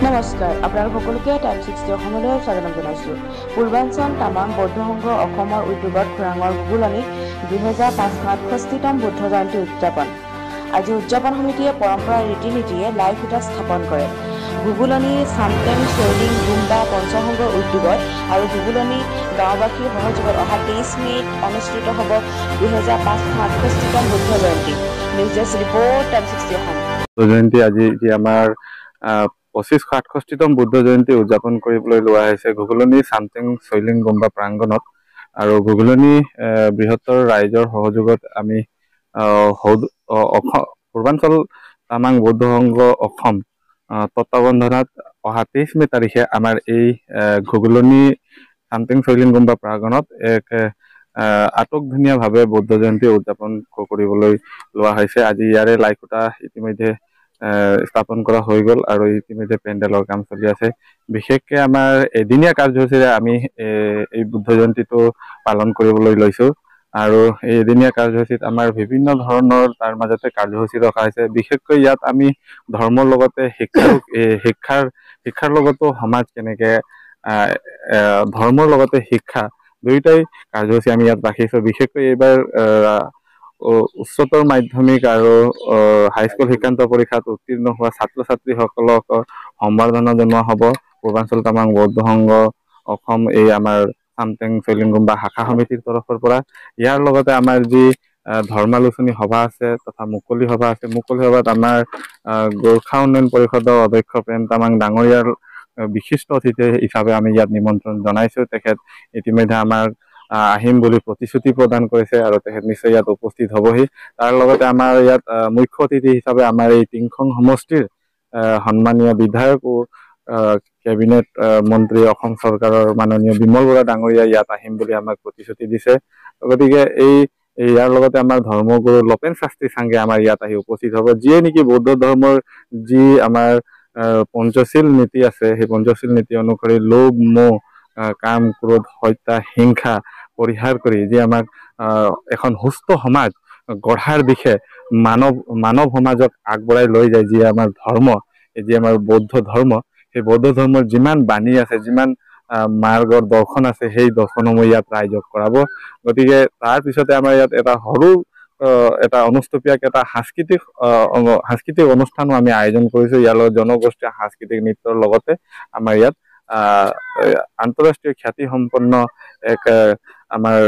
নমস্কাৰ, আপোনালোক সকলোকে টাইম 60 অসমলৈ স্বাগতম জনাইছোঁ। পূৰ্বাঞ্চল তামাং বৌদ্ধ সংঘ অসমৰ উদ্যোগত খোৰাঙৰ গুগুলনিত 2065তম বুদ্ধ জয়ন্তী উদযাপন। আজি উদযাপন সমিতিয়ে পৰম্পৰা ৰীতি নীতিৰে লাই খুঁটা স্থাপন কৰে। গুগুলনি চামটেং চৈলিং গুম্বা পঞ্চসংঘৰ উদ্যোগত আৰু গুগুলনি গাঁওবাসীৰ সহযোগত অহা 23 মে'ত অনুষ্ঠিত হ'ব 2065তম Buddha Jayanti. News desk report, time 60 Assam. Jayanti আজি আমাৰ 2568তম বুদ্ধ জয়ন্তী উদযাপন কৰিবলৈ লোৱা হৈছে গুগুলনি চামটেং চৈলিং গুম্বা প্ৰাংগণত। আৰু গুগুলনি বৃহত্তৰ ৰাইজৰ সহযোগত আমি পূৰ্বাঞ্চল তামাং বৌদ্ধ সংঘ অসম তত্বাৱধানত অহা 23 মে' তাৰিখে আমাৰ এই গুগুলনি চামটেং চৈলিং গুম্বা প্ৰাংগণত এক আটকধুনীয়াভাৱে বুদ্ধ জয়ন্তী উদযাপন কৰিবলৈ লোৱা হৈছে। আজি ইয়াৰে লাই খুঁটা ইতিমধ্যে স্থাপন কৰা হৈ গ'ল আৰু ইতিমধ্যে পেণ্ডেলৰ কাম চলি আছে। বিশেষকৈ আমাৰ এদিনীয়া কাৰ্যসূচীৰে আমি এই বুদ্ধ জয়ন্তীটো পালন কৰিবলৈ লৈছোঁ। আৰু এই এদিনীয়া কাৰ্যসূচীত আমাৰ বিভিন্ন ধৰণৰ তাৰ মাজতে কাৰ্যসূচী ৰখা হৈছে। বিশেষকৈ ইয়াত আমি ধৰ্মৰ লগতে শিক্ষাৰ লগতো সমাজ কেনেকৈ ধৰ্মৰ লগতে শিক্ষা দুয়োটাই কাৰ্যসূচী আমি ইয়াত ৰাখিছোঁ। বিশেষকৈ এইবাৰ উচ্চতৰ মাধ্যমিক আৰু হাইস্কুল শিক্ষান্ত পৰীক্ষাত উত্তীৰ্ণ হোৱা ছাত্ৰ ছাত্ৰীসকলক সম্বৰ্ধনা জনোৱা হ'ব পূৰ্বাঞ্চল তামাং বৌদ্ধ সংঘ অসম এই আমাৰ চামটেং চৈলিং গুম্বা শাখা সমিতিৰ তৰফৰ পৰা। ইয়াৰ লগতে আমাৰ যি ধৰ্মালোচনী সভা আছে তথা মুকলি সভা আছে, মুকলি সভাত আমাৰ গোৰ্খা উন্নয়ন পৰিষদৰ অধ্যক্ষ প্ৰেম তামাং ডাঙৰীয়াৰ বিশিষ্ট অতিথি হিচাপে আমি ইয়াত নিমন্ত্ৰণ জনাইছোঁ। তেখেত ইতিমধ্যে আমাৰ আহিম বুলি প্ৰতিশ্ৰুতি প্ৰদান কৰিছে আৰু তেখেত নিশ্চয় ইয়াত উপস্থিত হ'বহি। তাৰ লগতে আমাৰ ইয়াত মুখ্য অতিথি হিচাপে আমাৰ এই টিংখং সমষ্টিৰ সন্মানীয় বিধায়ক ও কেবিনেট মন্ত্ৰী অসম চৰকাৰৰ মাননীয় বিমল বৰা ডাঙৰীয়া ইয়াত আহিম বুলি আমাক প্ৰতিশ্ৰুতি দিছে। গতিকে ইয়াৰ লগতে আমাৰ ধৰ্মগুৰু লপেন শাস্ত্ৰী চাংগে আমাৰ ইয়াত আহি উপস্থিত হ'ব, যিয়ে নেকি বৌদ্ধ ধৰ্মৰ যি আমাৰ পঞ্চশীল নীতি আছে সেই পঞ্চশীল নীতি অনুসৰি লোভ মোহ কাম ক্ৰোধ হত্যা হিংসা পৰিহাৰ কৰি যি আমাক এখন সুস্থ সমাজ গঢ়াৰ দিশে মানৱ সমাজক আগবঢ়াই লৈ যায় যি আমাৰ ধৰ্ম, যি আমাৰ বৌদ্ধ ধৰ্ম, সেই বৌদ্ধ ধৰ্মৰ যিমান বাণী আছে যিমান মাৰ্গৰ দৰ্শন আছে সেই দৰ্শনসমূহ ইয়াত ৰাইজক কৰাব। গতিকে তাৰ পিছতে আমাৰ ইয়াত এটা সৰু এটা অনুষ্টুপীয়াক এটা সাংস্কৃতিক অনুষ্ঠানো আমি আয়োজন কৰিছোঁ। ইয়াৰ লগত জনগোষ্ঠীয় সাংস্কৃতিক নৃত্যৰ লগতে আমাৰ ইয়াত আন্তঃৰাষ্ট্ৰীয় খ্যাতিসম্পন্ন এক আমাৰ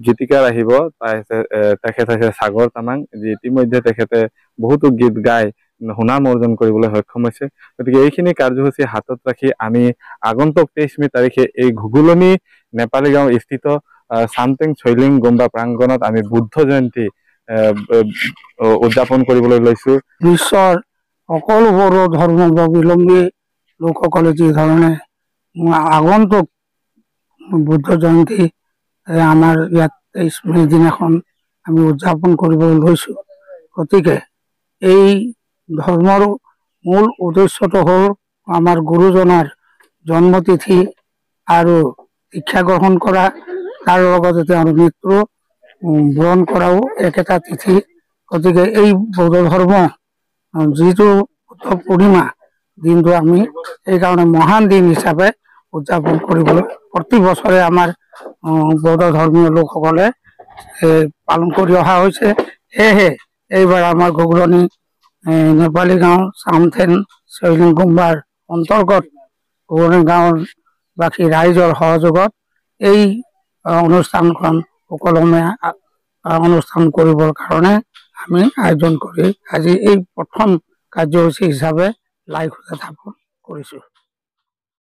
গীতিকাৰ আহিব। তেখেত হৈছে সাগৰ তামাং, যি ইতিমধ্যে তেখেতে বহুতো গীত গাই সুনাম অৰ্জন কৰিবলৈ সক্ষম হৈছে। গতিকে এইখিনি কাৰ্যসূচী হাতত ৰাখি আমি আগন্তুক 23 মে' তাৰিখে এই গুগুলনি নেপালী গাঁও স্থিত চামটেং চৈলিং গুম্বা প্ৰাংগণত আমি বুদ্ধ জয়ন্তী উদযাপন কৰিবলৈ লৈছোঁ। বিশ্বৰ সকলোবোৰ ধৰ্মাৱলম্বী লোকসকলে যি ধৰণে আগন্তুক বুদ্ধ জয়ন্তী আমাৰ ইয়াত 23 মে' দিনাখন আমি উদযাপন কৰিবলৈ লৈছোঁ। গতিকে এই ধৰ্মৰ মূল উদ্দেশ্যটো হ'ল আমাৰ গুৰুজনাৰ জন্মতিথি আৰু শিক্ষা গ্ৰহণ কৰা, তাৰ লগতে তেওঁৰ মৃত্যু বৰণ কৰাও একেটা তিথি। গতিকে এই বৌদ্ধ ধৰ্ম যিটো বুদ্ধ পূৰ্ণিমা দিনটো আমি সেইকাৰণে মহান দিন হিচাপে উদযাপন কৰিবলৈ প্ৰতি বছৰে আমাৰ বৌদ্ধ ধৰ্মীয় লোকসকলে পালন কৰি অহা হৈছে। সেয়েহে এইবাৰ আমাৰ গুগুলনি নেপালী গাঁও চামটেং চৈলিং গুম্বাৰ অন্তৰ্গত গুগুলনি গাঁৱৰ বাকী ৰাইজৰ সহযোগত এই অনুষ্ঠানখন সুকলমে অনুষ্ঠান কৰিবৰ কাৰণে আমি আয়োজন কৰি আজি এই প্ৰথম কাৰ্যসূচী হিচাপে লাই খুঁটা স্থাপন কৰিছোঁ।